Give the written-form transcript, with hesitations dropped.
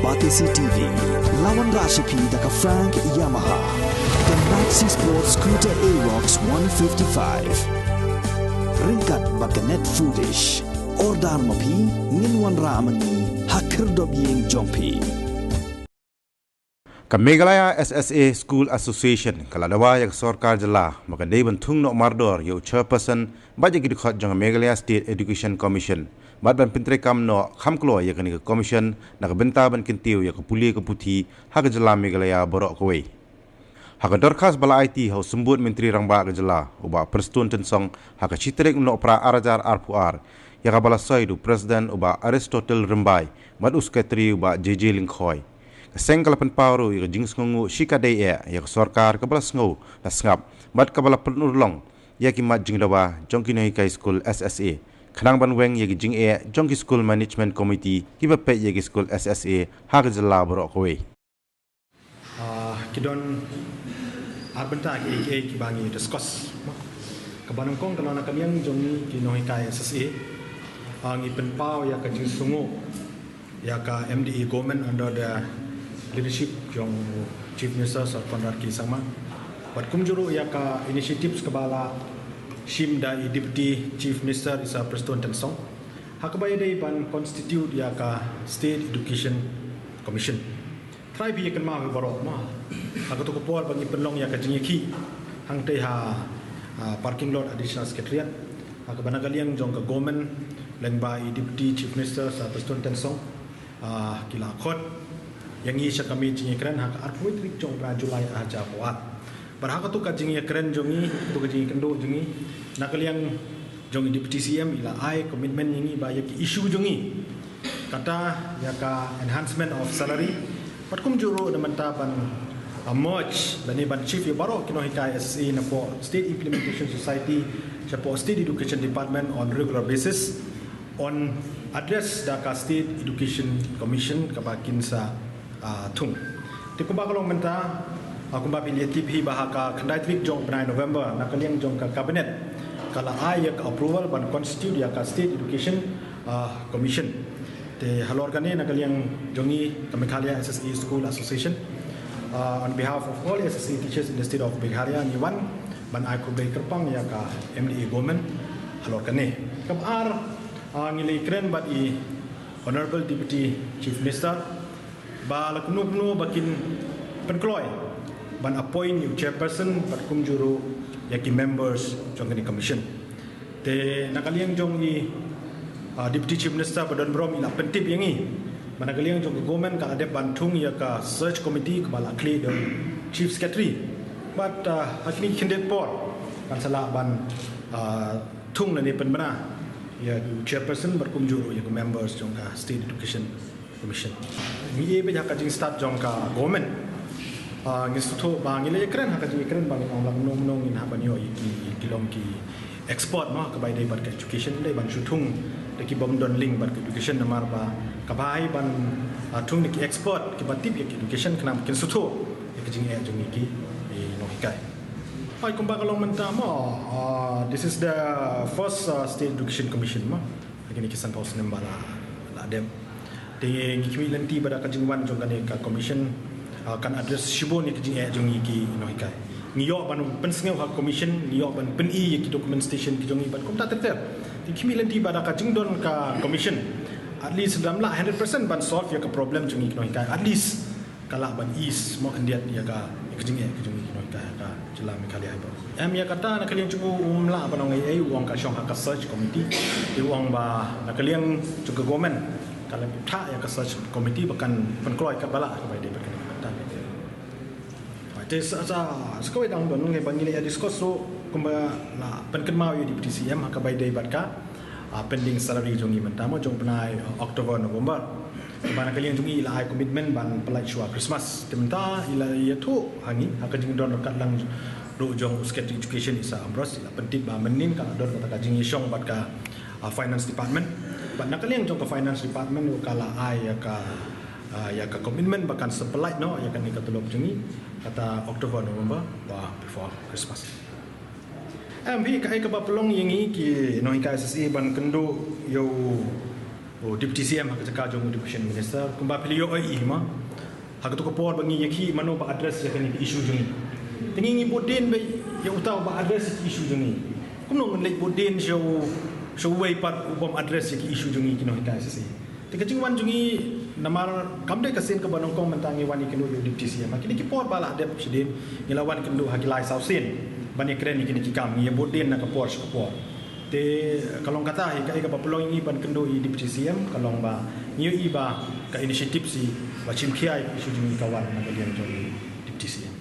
Batisi TV, lawan Rashipi daka Frank Yamaha, dan Maxi Sports Scooter Aerox 155. Ringkat baka net foodish, ordar mapi, nginwan ramani, hakir dobiyeng jompi. Meghalaya SSA School Association kaladawa yak sarkar jala maka dei bantung no mardor yo chairperson baje gid khot jang Meghalaya State Education Commission badban pintre kam no khamklo yak ni commission nak benta ban kintiu yak puli ke puthi hak jala Meghalaya borok koi hak dorkas bala IT hau sembut menteri rangba ke jala uba perstun tensong hak citrek no pra arajar arpuar yak bala saidu president uba Aristotle Rembai mad uskatri uba JJ Lingkhoi Sengkala penparu yang jings ngungu shika day yang sarkar kabala sngo sngap mat kabala penurlong ya kimat jing dawa jongki nei kai school SSA khanang ban weng yagi jing jongki school management committee kiba pe yagi school SSA hak jalla bro kowe kidon arbenta ki kibangi discuss kabanong kong kalau nak kalian jongi ki noi kai SSA ngi penpau ya ka jing sungu ya ka MDE government under the leadership yang Chief Minister Sarkondar Ki Sama buat kumjuru ya ka initiatives kebala shim da Deputy Chief Minister isa Preston Tensong hakabay day ban constitute ya ka State Education Commission try bi kan ma baro ma hakato ko pol bagi penlong ya ka jingiki hang te ha parking lot additional secretariat hakabana galiang jong ka government leng by Deputy Chief Minister sa Preston Tensong kila khot yang ini saya kami jingi keren hak arpuitrik jong Julai aja kuat. Berhak tu kajingi keren jongi tu kajingi kendo jongi nakaliang jongi di PTCM ila ai komitmen ini banyak isu jongi kata ya ka enhancement of salary. Patkum juru dengan taban merge bani ban chief baro kino hikai SSA na po State Implementation Society siapa State Education Department on regular basis on address da ka State Education Commission kabakin sa tung. Di kumba kalong menta, kumba pilih hi bahaka kendai trik jong 9 November nakaliang jong ka kabinet kala ayak approval ban constitute ya ka State Education Commission. Te halor kani nakaliang jongi Meghalaya SSA School Association on behalf of all SSA teachers in the state of Meghalaya niwan ban ai ko bay kerpang ya ka MDE government halor kani. Kabar ngilay kren bat i Honorable Deputy Chief Minister bala kuno bakin penkloy ban appoint new chairperson bat kumjuru yaki members jong ni commission te nakaliang jong i Deputy Chief Minister badan brom ila pentip yangi manakaliang jong government ka ade bantung ya ka search committee kebala kli dan chief secretary but hakni kindet por kan sala ban tung na ni penbana ya chairperson bat kumjuru ya members jong ka State Education Commission. Ini be hak jing start jong ka government. Ngistuto bang ile keren hak jing keren bang lang nong in haban yo kilom ki export ma ka bai dai bat education dai ban shutung de ki bom don link bat education namar ba ka bai ban tung ki export ki batip ki education kana kin suto ki jing jong ki no hikai. Pai kumba kalong menta mo this is the first State Education Commission ma. Kini kisan paus nembala la dem di ngikimi lanti pada kajingwan jong kan ka commission kan address shibon ni kajing jong ki no hikai ngiyo ban pensengau ha commission ngiyo ban peni ki document station ki jong ban kom ta tetep di kimi lanti pada kajing don ka commission at least dalam lah 100% ban solve ya ka problem jong ki no hikai at least kala ban is mo kandiat ya ka kajing ki jong ki no hikai ka jela Meghalaya ibo ya kata nak kalian cuba umla apa nang ai uang ka syong ka search committee di uang ba nak kalian juga government kalau kita yang ke search committee bahkan penkloy kat bala kepada dia berkenaan kata dia. Jadi sekarang dah orang ngai bangile ya discuss so kumba la penkenmau di PTCM hak bai dai batka pending salary jongi mentama jong penai Oktober November. Bana kalian jongi ila ai commitment ban pelai shua Christmas. Tementa ila ya tu hangi hak jing don kat lang do jong State Education isa ambros ila penting ba menin ka don kata jing syong batka finance department. But nakaliang jong ka finance department kala ai ya ka commitment bahkan sepelait no ya kan ni katulog jengi kata Oktober November before Christmas. MP kai ka pelong yangi ki no hika SSA ban kendo yo Deputy CM hak cakap jong Education Minister kumba pilih oi ma hak tu ko bangi yaki mano ba address ya kan isu jong ni tingi bodin be ya utau ba address isu jong ni kumno nglek bodin show way pat ubom address yaki isu jong ni kino hikai sesi tikajing wan jong ni namar kamde kasen ke banong kong mentangi wani kendo Deputy CM kini ki por bala de presiden ngelawan kendo hakilai sausin bani kren ni kini kam ni bodin nak por te kalau kata hikai ka papulong ini ban kendo i Deputy CM kalau ba niu iba ka inisiatif si ba chimkiai isu jing kawan na kalian jong Deputy CM